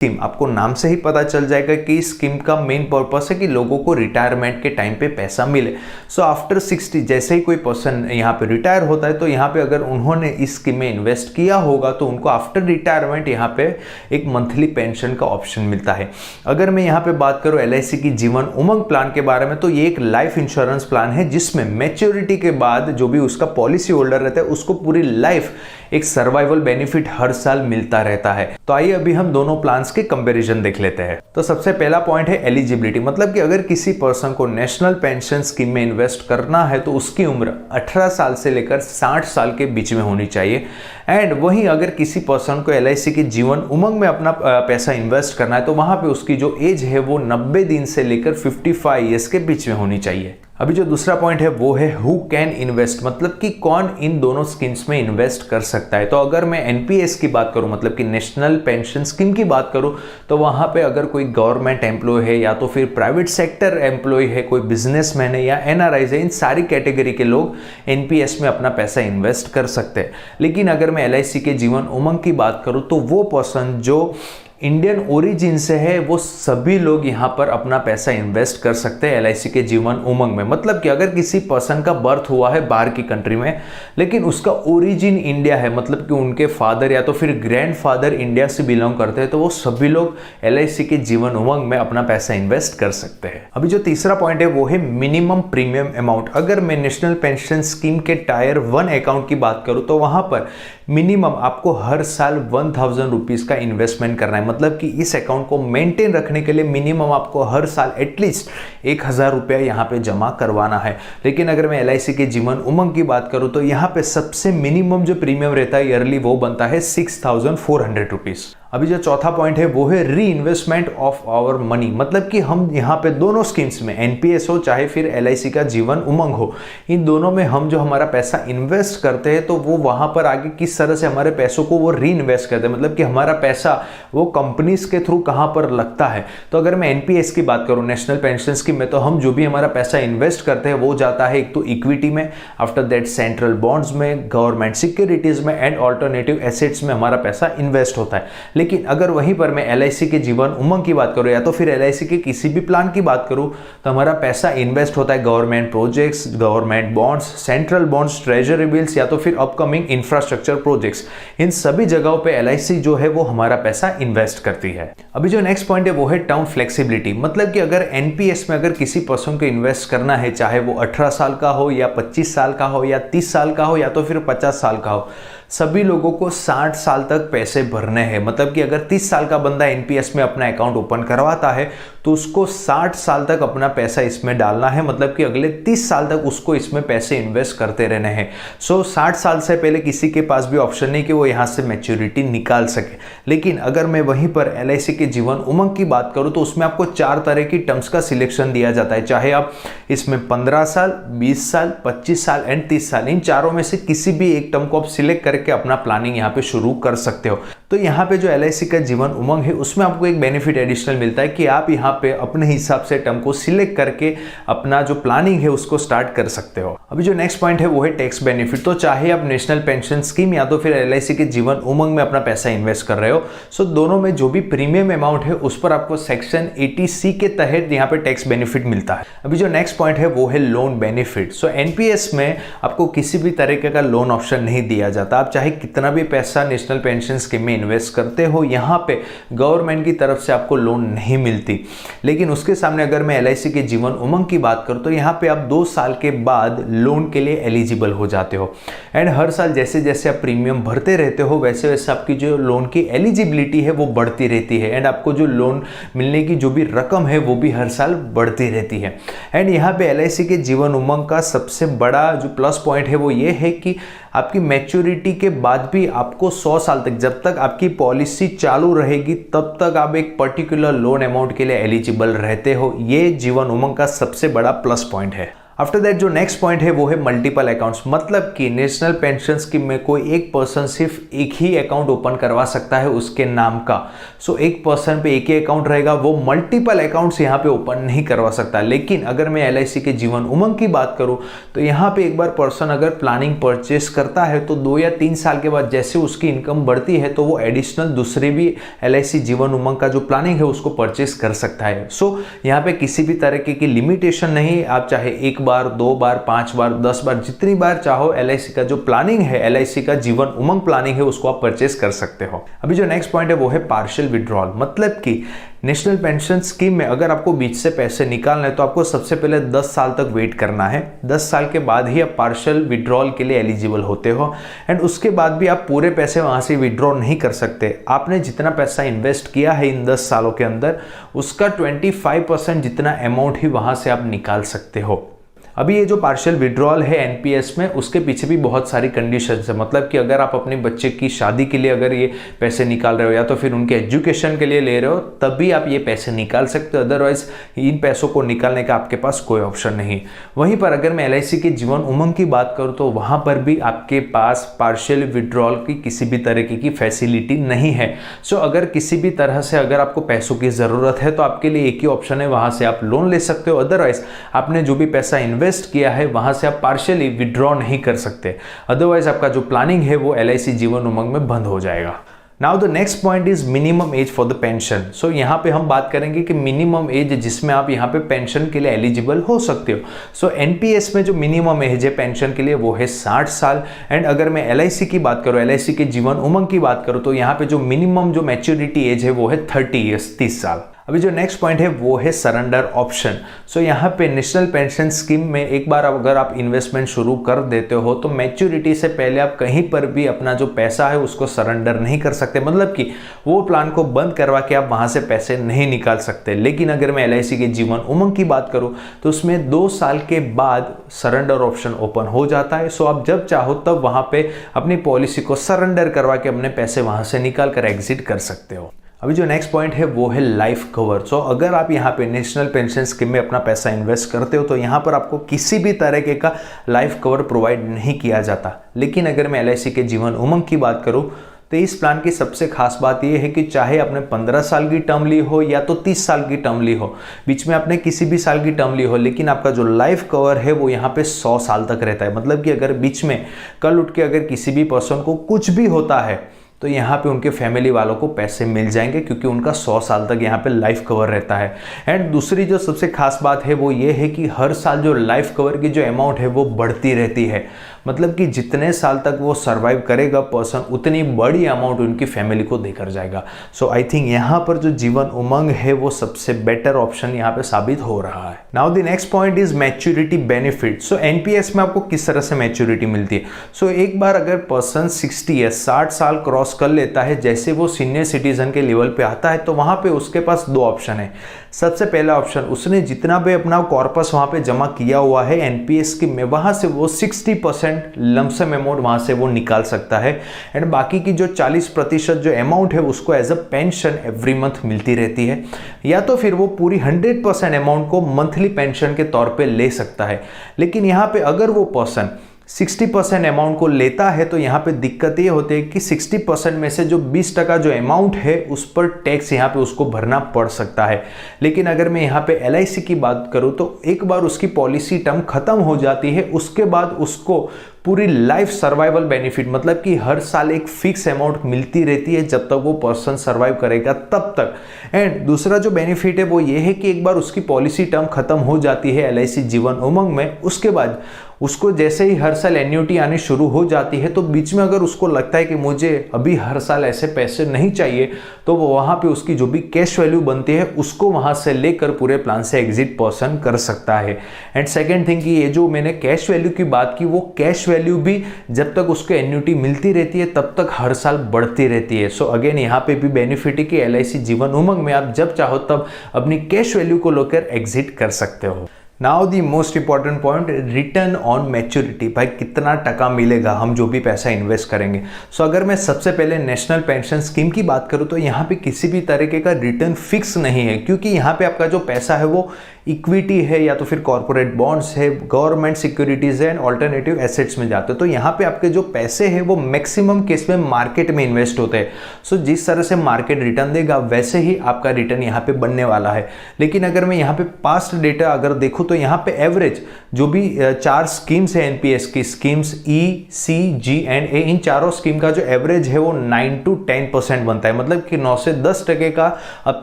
Scheme, आपको नाम से ही पता चल जाएगा कि इस स्कीम का मेन पर्पस है कि लोगों को रिटायरमेंट के टाइम पे पैसा मिले। सो आफ्टर 60 जैसे ही कोई पर्सन यहाँ पे रिटायर होता है तो यहाँ पे अगर उन्होंने इस स्कीम में इन्वेस्ट किया होगा तो उनको आफ्टर रिटायरमेंट यहाँ पे एक मंथली पेंशन का ऑप्शन मिलता है। अगर मैं यहाँ पे बात करूँ LIC की जीवन उमंग प्लान के बारे में, तो ये एक लाइफ इंश्योरेंस प्लान है जिसमें मैच्योरिटी के बाद जो भी उसका पॉलिसी होल्डर रहता है उसको पूरी लाइफ एक सर्वाइवल बेनिफिट हर साल मिलता रहता है। तो आइए अभी हम दोनों प्लान्स के कंपैरिजन देख लेते हैं। तो सबसे पहला पॉइंट है एलिजिबिलिटी, मतलब कि अगर किसी पर्सन को नेशनल पेंशन स्कीम में इन्वेस्ट करना है तो उसकी उम्र 18 साल से लेकर 60 साल के बीच में होनी चाहिए। एंड वहीं अगर किसी पर्सन को LIC के जीवन उमंग में अपना पैसा इन्वेस्ट करना है तो वहां पे उसकी जो एज है वो 90 दिन से लेकर 55 ईयर्स के बीच में होनी चाहिए। अभी जो दूसरा पॉइंट है वो है हु कैन इन्वेस्ट, मतलब कि कौन इन दोनों स्कीम्स में इन्वेस्ट कर सकता है। तो अगर मैं NPS की बात करूं, मतलब कि नेशनल पेंशन स्कीम की बात करूं, तो वहां पे अगर कोई गवर्नमेंट एम्प्लॉय है या तो फिर प्राइवेट सेक्टर एम्प्लॉय है, कोई बिजनेसमैन है या NRIs है, इन सारी कैटेगरी के लोग NPS में अपना पैसा इन्वेस्ट कर सकते हैं। लेकिन अगर मैं LIC के जीवन उमंग की बात करूं तो वो पर्सन जो इंडियन ओरिजिन से है वो सभी लोग यहाँ पर अपना पैसा इन्वेस्ट कर सकते हैं LIC के जीवन उमंग में। मतलब कि अगर किसी पर्सन का बर्थ हुआ है बाहर की कंट्री में लेकिन उसका ओरिजिन इंडिया है, मतलब कि उनके फादर या तो फिर ग्रैंडफादर इंडिया से बिलोंग करते हैं, तो वो सभी लोग LIC के जीवन उमंग में अपना पैसा इन्वेस्ट कर सकते हैं। अभी जो तीसरा पॉइंट है वो है मिनिमम प्रीमियम अमाउंट। अगर मैं नेशनल पेंशन स्कीम के टायर 1 अकाउंट की बात करूँ तो वहां पर मिनिमम आपको हर साल 1000 रुपीज का इन्वेस्टमेंट करना है। मतलब कि इस अकाउंट को मेंटेन रखने के लिए मिनिमम आपको हर साल एटलीस्ट 1000 रुपया यहाँ पे जमा करवाना है। लेकिन अगर मैं LIC के जीवन उमंग की बात करूँ तो यहाँ पे सबसे मिनिमम जो प्रीमियम रहता है ईयरली वो बनता है 6400 रुपीज। अभी जो चौथा पॉइंट है वो है री इन्वेस्टमेंट ऑफ आवर मनी, मतलब कि हम यहाँ पे दोनों स्कीम्स में NPS हो चाहे फिर LIC का जीवन उमंग हो, इन दोनों में हम जो हमारा पैसा इन्वेस्ट करते हैं तो वो वहां पर आगे किस तरह से हमारे पैसों को वो री इन्वेस्ट करते हैं, मतलब कि हमारा पैसा वो कंपनीज के थ्रू कहाँ पर लगता है। तो अगर मैं NPS की बात करूँ नेशनल पेंशन स्कीम में, तो हम जो भी हमारा पैसा इन्वेस्ट करते हैं वो जाता है एक तो इक्विटी में, आफ्टर दैट सेंट्रल बॉन्ड्स में, गवर्नमेंट सिक्योरिटीज में एंड ऑल्टरनेटिव एसेट्स में हमारा पैसा इन्वेस्ट होता है। लेकिन अगर वहीं पर मैं LIC के जीवन उमंग की बात करूं या तो फिर LIC के किसी भी प्लान की बात करूं तो हमारा पैसा इन्वेस्ट होता है government projects, government bonds, central bonds, treasury bills या तो फिर अपकमिंग इंफ्रास्ट्रक्चर प्रोजेक्ट्स, इन सभी जगहों पे LIC जो है वो हमारा पैसा इन्वेस्ट करती है। अभी जो नेक्स्ट पॉइंट है वो है टर्म फ्लेक्सिबिलिटी, मतलब कि अगर NPS में अगर किसी पर्सन को इन्वेस्ट करना है, चाहे वो 18 साल का हो या 25 साल का हो या 30 साल का हो या तो फिर 50 साल का हो, सभी लोगों को 60 साल तक पैसे भरने हैं। मतलब कि अगर 30 साल का बंदा NPS में अपना अकाउंट ओपन करवाता है तो उसको 60 साल तक अपना पैसा इसमें डालना है, मतलब कि अगले 30 साल तक उसको इसमें पैसे इन्वेस्ट करते रहने हैं। सो 60 साल से पहले किसी के पास भी ऑप्शन नहीं कि वो यहाँ से मैच्योरिटी निकाल सके। लेकिन अगर मैं वहीं पर LIC के जीवन उमंग की बात करूँ तो उसमें आपको 4 तरह की टर्म्स का सिलेक्शन दिया जाता है, चाहे आप इसमें 15 साल, 20 साल, 25 साल एंड 30 साल, इन चारों में से किसी भी एक टर्म को आप सिलेक्ट करके अपना प्लानिंग यहाँ पे शुरू कर सकते हो। तो यहाँ पे जो LIC का जीवन उमंग है उसमें आपको एक बेनिफिट एडिशनल मिलता है कि आप यहाँ पे अपने हिसाब से टर्म को सिलेक्ट करके अपना जो प्लानिंग है उसको स्टार्ट कर सकते हो। अभी जो नेक्स्ट पॉइंट है वो है टैक्स बेनिफिट। तो चाहे आप नेशनल पेंशन स्कीम या तो फिर LIC के जीवन उमंग में अपना पैसा इन्वेस्ट कर रहे हो, सो दोनों में जो भी प्रीमियम अमाउंट है उस पर आपको सेक्शन 80C के तहत यहाँ पे टैक्स बेनिफिट मिलता है। अभी जो नेक्स्ट पॉइंट है वो है लोन बेनिफिट। सो NPS में आपको किसी भी तरीके का लोन ऑप्शन नहीं दिया जाता। आप चाहे कितना भी पैसा नेशनल पेंशन स्कीम में इन्वेस्ट करते हो, यहाँ पे गवर्नमेंट की तरफ से आपको लोन नहीं मिलती। लेकिन उसके सामने अगर मैं LIC के जीवन उमंग की बात करूँ तो यहाँ पे आप 2 साल के बाद लोन के लिए एलिजिबल हो जाते हो एंड हर साल जैसे जैसे आप प्रीमियम भरते रहते हो वैसे वैसे आपकी जो लोन की एलिजिबिलिटी है वो बढ़ती रहती है एंड आपको जो लोन मिलने की जो भी रकम है वो भी हर साल बढ़ती रहती है। एंड यहाँ पे LIC के जीवन उमंग का सबसे बड़ा जो प्लस पॉइंट है वो ये है कि आपकी मैच्योरिटी के बाद भी आपको 100 साल तक, जब तक आपकी पॉलिसी चालू रहेगी तब तक आप एक पर्टिकुलर लोन अमाउंट के लिए एलिजिबल रहते हो। ये जीवन उमंग का सबसे बड़ा प्लस पॉइंट है। आफ्टर दैट जो नेक्स्ट पॉइंट है वो है मल्टीपल अकाउंट्स, मतलब कि नेशनल पेंशन स्कीम में कोई एक पर्सन सिर्फ एक ही अकाउंट ओपन करवा सकता है उसके नाम का। सो एक पर्सन पे एक ही अकाउंट रहेगा, वो मल्टीपल अकाउंट्स यहाँ पे ओपन नहीं करवा सकता। लेकिन अगर मैं LIC के जीवन उमंग की बात करूँ तो यहाँ पे एक बार पर्सन अगर प्लानिंग परचेस करता है तो 2 या 3 साल के बाद जैसे उसकी इनकम बढ़ती है तो वो एडिशनल दूसरे भी LIC जीवन उमंग का जो प्लानिंग है उसको परचेस कर सकता है। सो यहाँ पे किसी भी तरीके की लिमिटेशन नहीं, आप चाहे एक बार, 2 बार, 5 बार, 10 बार, जितनी बार चाहो LIC का जो प्लानिंग है, LIC का जीवन उमंग प्लानिंग है, उसको आप परचेस कर सकते हो। अभी जो नेक्स्ट पॉइंट है वो है पार्शियल विड्रॉल, मतलब कि नेशनल पेंशन स्कीम में अगर आपको बीच से पैसे निकालना है तो आपको सबसे पहले 10 साल तक वेट करना है। 10 साल के बाद ही आप पार्शियल विड्रॉल के लिए एलिजिबल होते हो एंड उसके बाद भी आप पूरे पैसे वहां से विड्रॉ नहीं कर सकते। आपने जितना पैसा इन्वेस्ट किया है इन 10 सालों के अंदर उसका 25% जितना अमाउंट ही वहां से आप निकाल सकते हो। अभी ये जो पार्शियल विड्रॉल है NPS में, उसके पीछे भी बहुत सारी कंडीशंस है, मतलब कि अगर आप अपने बच्चे की शादी के लिए अगर ये पैसे निकाल रहे हो या तो फिर उनके एजुकेशन के लिए ले रहे हो तभी आप ये पैसे निकाल सकते हो, अदरवाइज इन पैसों को निकालने का आपके पास कोई ऑप्शन नहीं। वहीं पर अगर मैं LIC के जीवन उमंग की बात करूँ तो वहाँ पर भी आपके पास पार्शियल विड्रॉल की किसी भी तरीके की फैसिलिटी नहीं है। सो अगर किसी भी तरह से अगर आपको पैसों की ज़रूरत है तो आपके लिए एक ही ऑप्शन है, वहाँ से आप लोन ले सकते हो, अदरवाइज आपने जो भी पैसा इन्वेस्ट किया है वहां से आप पार्शियली विड्रॉ नहीं कर सकते, अदरवाइज आपका जो प्लानिंग है वो LIC जीवन उमंग में बंद हो जाएगा। Now the next point is minimum age for the pension. So यहाँ पे हम बात करेंगे कि मिनिमम एज जिसमें आप यहाँ पे पेंशन के लिए एलिजिबल हो सकते हो। सो NPS में जो मिनिमम एज है पेंशन के लिए वो है 60 साल एंड अगर मैं LIC की बात करूँ, LIC के जीवन उमंग की बात करूँ तो यहाँ पे जो मिनिमम जो मैच्योरिटी एज है वो है 30 ईयर्स, 30 साल। अभी जो नेक्स्ट पॉइंट है वो है सरेंडर ऑप्शन। सो यहाँ पे नेशनल पेंशन स्कीम में एक बार अगर आप इन्वेस्टमेंट शुरू कर देते हो तो मैच्योरिटी से पहले आप कहीं पर भी अपना जो पैसा है उसको सरेंडर नहीं कर सकते, मतलब कि वो प्लान को बंद करवा के आप वहाँ से पैसे नहीं निकाल सकते। लेकिन अगर मैं LIC के जीवन उमंग की बात करूँ तो उसमें 2 साल के बाद सरेंडर ऑप्शन ओपन हो जाता है। सो आप जब चाहो तब वहाँ पे अपनी पॉलिसी को सरेंडर करवा के अपने पैसे वहाँ से निकाल कर एग्जिट कर सकते हो। अभी जो नेक्स्ट पॉइंट है वो है लाइफ कवर। सो अगर आप यहाँ पे नेशनल पेंशन स्कीम में अपना पैसा इन्वेस्ट करते हो तो यहाँ पर आपको किसी भी तरीके का लाइफ कवर प्रोवाइड नहीं किया जाता। लेकिन अगर मैं LIC के जीवन उमंग की बात करूँ तो इस प्लान की सबसे खास बात यह है कि चाहे आपने 15 साल की टर्म ली हो या तो 30 साल की टर्म ली हो, बीच में आपने किसी भी साल की टर्म ली हो, लेकिन आपका जो लाइफ कवर है वो यहाँ पे 100 साल तक रहता है। मतलब कि अगर बीच में कल उठ के अगर किसी भी पर्सन को कुछ भी होता है तो यहाँ पे उनके फैमिली वालों को पैसे मिल जाएंगे क्योंकि उनका 100 साल तक यहाँ पे लाइफ कवर रहता है। एंड दूसरी जो सबसे खास बात है वो ये है कि हर साल जो लाइफ कवर की जो अमाउंट है वो बढ़ती रहती है, मतलब कि जितने साल तक वो सर्वाइव करेगा पर्सन उतनी बड़ी अमाउंट उनकी फैमिली को देकर जाएगा। सो आई थिंक यहाँ पर जो जीवन उमंग है वो सबसे बेटर ऑप्शन यहाँ पे साबित हो रहा है। Now the next point is maturity benefit. So NPS में आपको किस तरह से मैच्योरिटी मिलती है। सो एक बार अगर पर्सन 60 साल क्रॉस कर लेता है, जैसे वो सीनियर सिटीजन के लेवल पे आता है तो वहां पे उसके पास 2 ऑप्शन है। सबसे पहला ऑप्शन, उसने जितना भी अपना कॉर्पस वहां पे जमा किया हुआ है NPS स्कीम में वहां से वो 60% लमसम अमाउंट वहां से वो निकाल सकता है एंड बाकी की जो 40% जो अमाउंट है उसको as a pension every month मिलती रहती है, या तो फिर वो पूरी 100% अमाउंट को मंथली पेंशन के तौर पे ले सकता है। लेकिन यहाँ पे अगर वो पर्सन 60% अमाउंट को लेता है तो यहाँ पे दिक्कत ये होती है कि 60% में से जो 20% जो अमाउंट है उस पर टैक्स यहाँ पे उसको भरना पड़ सकता है। लेकिन अगर मैं यहाँ पे LIC की बात करूँ तो एक बार उसकी पॉलिसी टर्म खत्म हो जाती है उसके बाद उसको पूरी लाइफ सर्वाइवल बेनिफिट, मतलब कि हर साल एक फिक्स अमाउंट मिलती रहती है जब तक वो पर्सन सर्वाइव करेगा तब तक। एंड दूसरा जो बेनिफिट है वो ये है कि एक बार उसकी पॉलिसी टर्म खत्म हो जाती है LIC जीवन उमंग में, उसके बाद उसको जैसे ही हर साल एन्युटी आनी शुरू हो जाती है तो बीच में अगर उसको लगता है कि मुझे अभी हर साल ऐसे पैसे नहीं चाहिए तो वो वहाँ पे उसकी जो भी कैश वैल्यू बनती है उसको वहाँ से लेकर पूरे प्लान से एग्जिट पर्सन कर सकता है। एंड सेकेंड थिंग कि ये जो मैंने कैश वैल्यू की बात की वो कैश वैल्यू भी जब तक उसको एन्युटी मिलती रहती है तब तक हर साल बढ़ती रहती है। सो अगेन यहाँ पे भी बेनिफिट है कि LIC जीवन उमंग में आप जब चाहो तब अपनी कैश वैल्यू को लेकर एग्जिट कर सकते हो। Now the most important point, return on maturity. भाई कितना टका मिलेगा हम जो भी पैसा इन्वेस्ट करेंगे। सो अगर मैं सबसे पहले नेशनल पेंशन स्कीम की बात करूं तो यहाँ पे किसी भी तरीके का रिटर्न फिक्स नहीं है, क्योंकि यहाँ पे आपका जो पैसा है वो इक्विटी है या तो फिर कॉर्पोरेट बॉन्ड्स है, गवर्नमेंट सिक्योरिटीज है एंड ऑल्टरनेटिव एसेट्स में जाते हैं। तो यहाँ पे आपके जो पैसे हैं वो मैक्सिमम केस में मार्केट में इन्वेस्ट होते हैं। सो जिस तरह से मार्केट रिटर्न देगा वैसे ही आपका रिटर्न यहाँ पे बनने वाला है। लेकिन अगर मैं यहाँ पे पास्ट डेटा अगर देखूँ तो यहाँ पे एवरेज जो भी 4 स्कीम्स है एनपीएस की, schemes E, C, ji and ए, इन चारों स्कीम का जो एवरेज है वो 9 to 10% बनता है। मतलब कि 9 से 10% का अब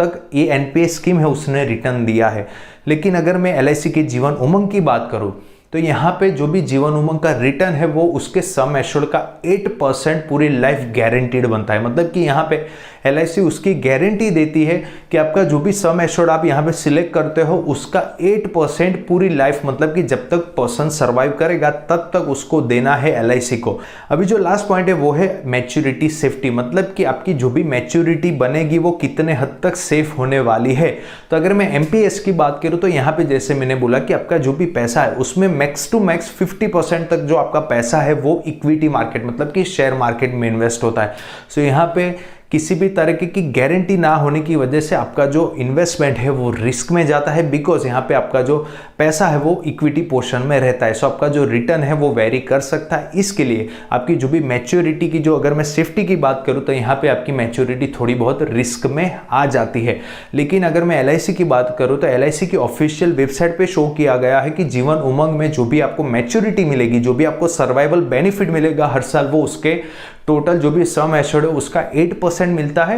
तक ये एनपीएस स्कीम है उसने रिटर्न दिया है। लेकिन अगर मैं एलआईसी के जीवन उमंग की बात करूं तो यहाँ पे जो भी जीवन उमंग का रिटर्न है वो उसके सम एश्योर्ड का 8% पूरी लाइफ गारंटीड बनता है। मतलब कि यहाँ पे एलआईसी उसकी गारंटी देती है कि आपका जो भी सम एश्योर्ड आप यहाँ पे सिलेक्ट करते हो उसका 8% पूरी लाइफ, मतलब कि जब तक पर्सन सर्वाइव करेगा तब तक उसको देना है एलआईसी को। अभी जो लास्ट पॉइंट है वो है मैच्योरिटी सेफ्टी, मतलब कि आपकी जो भी मैच्योरिटी बनेगी वो कितने हद तक सेफ होने वाली है। तो अगर मैं एमपीएस की बात करूँ तो यहाँ पे जैसे मैंने बोला कि आपका जो भी पैसा है उसमें मैक्स टू मैक्स 50% तक जो आपका पैसा है वो इक्विटी मार्केट मतलब कि शेयर मार्केट में इन्वेस्ट होता है। सो यहाँ पे किसी भी तरीके की गारंटी ना होने की वजह से आपका जो इन्वेस्टमेंट है वो रिस्क में जाता है, बिकॉज यहाँ पे आपका जो पैसा है वो इक्विटी पोर्शन में रहता है। सो आपका जो रिटर्न है वो वेरी कर सकता है। इसके लिए आपकी जो भी मैच्योरिटी की, जो अगर मैं सेफ्टी की बात करूँ तो यहाँ पे आपकी मैच्योरिटी थोड़ी बहुत रिस्क में आ जाती है। लेकिन अगर मैं एलआईसी की बात करूँ तो एलआईसी की ऑफिशियल वेबसाइट पे शो किया गया है कि जीवन उमंग में जो भी आपको मैच्योरिटी मिलेगी, जो भी आपको सर्वाइवल बेनिफिट मिलेगा हर साल, वो उसके टोटल जो भी सम एश्योर्ड है उसका 8% मिलता है।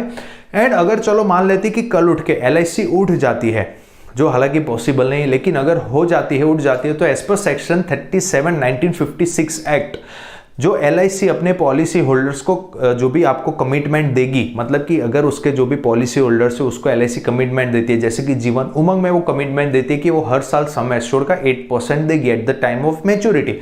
एंड अगर चलो मान लेते कि कल उठ के एलआईसी उठ जाती है, जो हालांकि पॉसिबल नहीं है, लेकिन अगर हो जाती है, उठ जाती है, तो एज पर सेक्शन 37 1956 एक्ट जो एलआईसी अपने पॉलिसी होल्डर्स को जो भी आपको कमिटमेंट देगी, मतलब कि अगर उसके जो भी पॉलिसी होल्डर्स है उसको एलआईसी कमिटमेंट देती है, जैसे कि जीवन उमंग में वो कमिटमेंट देती है कि वो हर साल सम एश्योर्ड का 8% देगी at the time of maturity.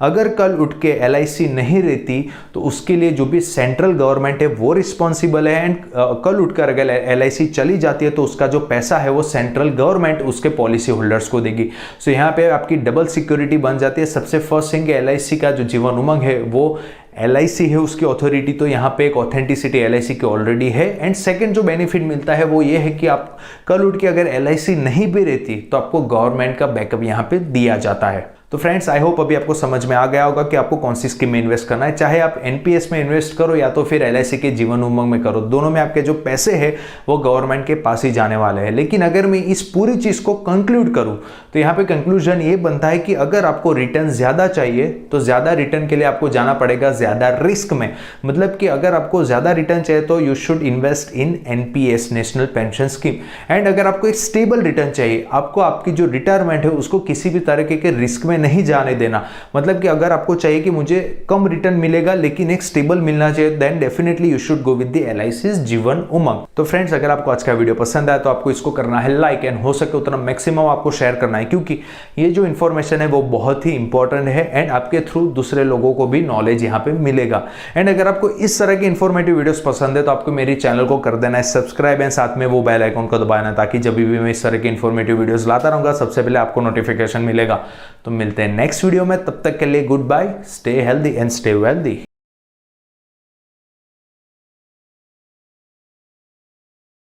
अगर कल उठ के एलआईसी नहीं रहती तो उसके लिए जो भी सेंट्रल गवर्नमेंट है वो रिस्पॉन्सिबल है। एंड कल उठकर अगर एलआईसी चली जाती है तो उसका जो पैसा है वो सेंट्रल गवर्नमेंट उसके पॉलिसी होल्डर्स को देगी। सो यहाँ पे आपकी डबल सिक्योरिटी बन जाती है। सबसे फर्स्ट थिंग एलआईसी का जो जीवन उमंग है वो एलआईसी है उसकी अथॉरिटी, तो यहाँ पे एक ऑथेंटिसिटी एलआईसी की ऑलरेडी है। एंड सेकंड जो बेनिफिट मिलता है वो ये है कि आप कल उठ के अगर एलआईसी नहीं भी रहती तो आपको गवर्नमेंट का बैकअप यहाँ पे दिया जाता है। तो फ्रेंड्स आई होप अभी आपको समझ में आ गया होगा कि आपको कौन सी स्कीम में इन्वेस्ट करना है, चाहे आप एनपीएस में इन्वेस्ट करो या तो फिर एलआईसी के जीवन उमंग में करो, दोनों में आपके जो पैसे हैं वो गवर्नमेंट के पास ही जाने वाले हैं। लेकिन अगर मैं इस पूरी चीज को कंक्लूड करूं तो यहाँ पे कंक्लूजन ये बनता है कि अगर आपको रिटर्न ज्यादा चाहिए तो ज्यादा रिटर्न के लिए आपको जाना पड़ेगा ज्यादा रिस्क में। मतलब कि अगर आपको ज्यादा रिटर्न चाहिए तो you should invest in NPS, national pension scheme. And अगर आपको एक स्टेबल रिटर्न चाहिए, आपको आपकी जो रिटायरमेंट है उसको किसी भी तरीके के रिस्क में नहीं जाने देना, मतलब कि अगर आपको चाहिए कि मुझे कम रिटर्न मिलेगा लेकिन एक स्टेबल मिलना चाहिए, then definitely you should go with the LIC's Jeevan Umang. तो फ्रेंड्स अगर आपको आज का वीडियो पसंद आया तो आपको इसको करना है लाइक, एंड हो सके उतना मैक्सिमम आपको शेयर करना है, क्योंकि ये जो इन्फॉर्मेशन है वो बहुत ही इंपॉर्टेंट है एंड आपके थ्रू दूसरे लोगों को भी नॉलेज यहाँ पे मिलेगा। एंड अगर आपको इस तरह की इंफॉर्मेटिव वीडियोस पसंद है तो आपको मेरी चैनल को कर देना है सब्सक्राइब एंड साथ में वो बेल आइकन को दबाना, ताकि जब भी मैं इस तरह की इंफॉर्मेटिव वीडियोस लाता रहूंगा सबसे पहले आपको नोटिफिकेशन मिलेगा। तो मिलते हैं नेक्स्ट वीडियो में, तब तक के लिए goodbye, stay healthy and stay wealthy.